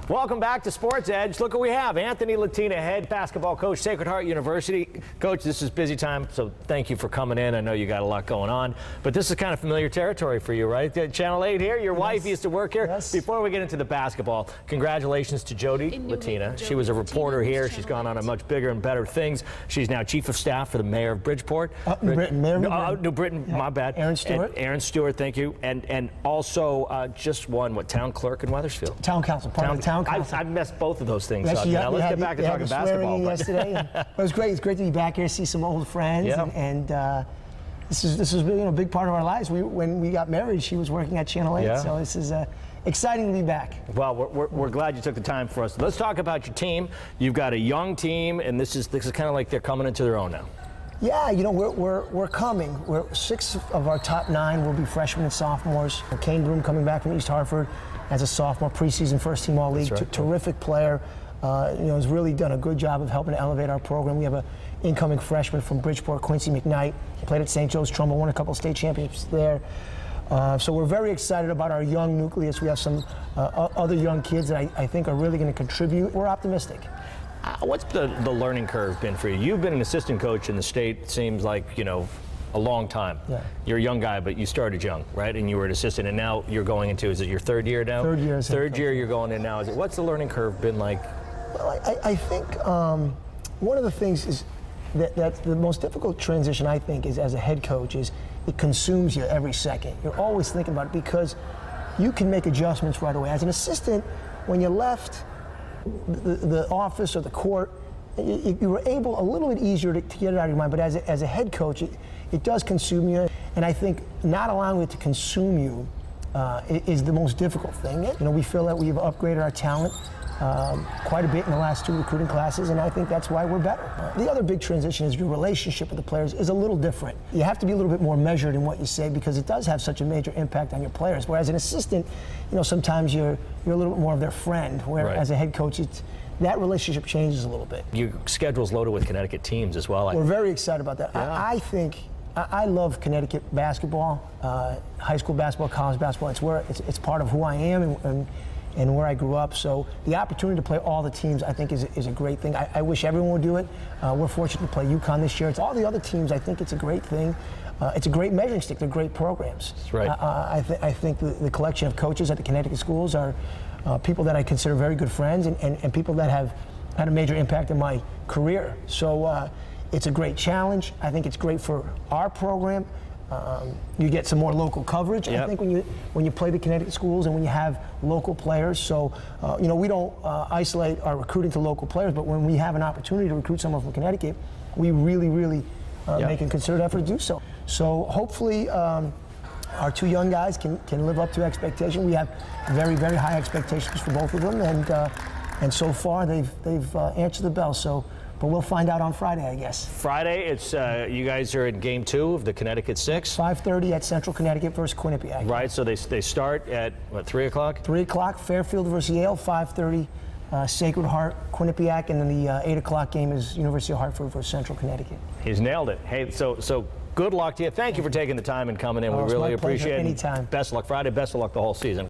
Welcome back to Sports Edge. Look what we have. Anthony Latina, head basketball coach, Sacred Heart University. Coach, this is busy time, so thank you for coming in. I know you got a lot going on, but this is kind of familiar territory for you, right? Channel 8 here. Your wife used to work here. Yes. Before we get into the basketball, congratulations to Jody Latina. She was a reporter here. She's gone on to much bigger and better things. She's now chief of staff for the mayor of Bridgeport. New Britain, yeah. my bad. Aaron Stewart. Aaron Stewart, thank you. And also just won, town clerk in Wethersfield? Town council, part of the town council. I messed both of those things Yes, up. Now let's get back to talking basketball. Yesterday, it was great. It's great to be back here, see some old friends, and this is really a big part of our lives. When we got married, she was working at Channel 8, so this is exciting to be back. Well, we're glad you took the time for us. Let's talk about your team. You've got a young team, and this is kind of like they're coming into their own now. Yeah, we're coming. 6 of our top 9 will be freshmen and sophomores. Kane Broom coming back from East Hartford as a sophomore, preseason first-team All-League, terrific player. Has really done a good job of helping to elevate our program. We have an incoming freshman from Bridgeport, Quincy McKnight. He played at St. Joe's Trumbull, won a couple of state championships there. So we're very excited about our young nucleus. We have some other young kids that I think are really going to contribute. We're optimistic. What's the learning curve been for you? You've been an assistant coach in the state, it seems like, a long time. Yeah. You're a young guy, but you started young, right? And you were an assistant, and now you're going into, is it your third year now? Third year. Third year you're going in now. What's the learning curve been like? Well, I think one of the things is that's the most difficult transition, I think, is as a head coach, is it consumes you every second. You're always thinking about it because you can make adjustments right away. As an assistant, when you left the office or the court, you were able a little bit easier to get it out of your mind, but as a head coach, it does consume you, and I think not allowing it to consume you is the most difficult thing. We feel that we've upgraded our talent quite a bit in the last 2 recruiting classes, and I think that's why we're better. The other big transition is your relationship with the players is a little different. You have to be a little bit more measured in what you say because it does have such a major impact on your players. Whereas an assistant, sometimes you're a little bit more of their friend, where as a head coach, that relationship changes a little bit. Your schedule's loaded with Connecticut teams as well. We're very excited about that. Yeah. I love Connecticut basketball, high school basketball, college basketball. It's part of who I am and where I grew up. So the opportunity to play all the teams, I think, is a great thing. I wish everyone would do it. We're fortunate to play UConn this year. It's all the other teams. I think it's a great thing. It's a great measuring stick. They're great programs. That's right. I think the collection of coaches at the Connecticut schools are people that I consider very good friends and people that have had a major impact in my career. So it's a great challenge. I think it's great for our program. You get some more local coverage. I think when you play the Connecticut schools and when you have local players. So we don't isolate our recruiting to local players, but when we have an opportunity to recruit someone from Connecticut, we really make a concerted effort to do so. So hopefully our 2 young guys can live up to expectation. We have very, very high expectations for both of them, and so far they've answered the bell. But we'll find out on Friday, I guess. Friday, it's you guys are in Game 2 of the Connecticut 6. 5:30 at Central Connecticut versus Quinnipiac. Right. So they start at what, 3 o'clock? 3 o'clock, Fairfield versus Yale. 5:30, Sacred Heart, Quinnipiac, and then the 8 o'clock game is University of Hartford versus Central Connecticut. He's nailed it. Hey, so good luck to you. Thank you for taking the time and coming in. We really appreciate it. Anytime. Best of luck Friday. Best of luck the whole season.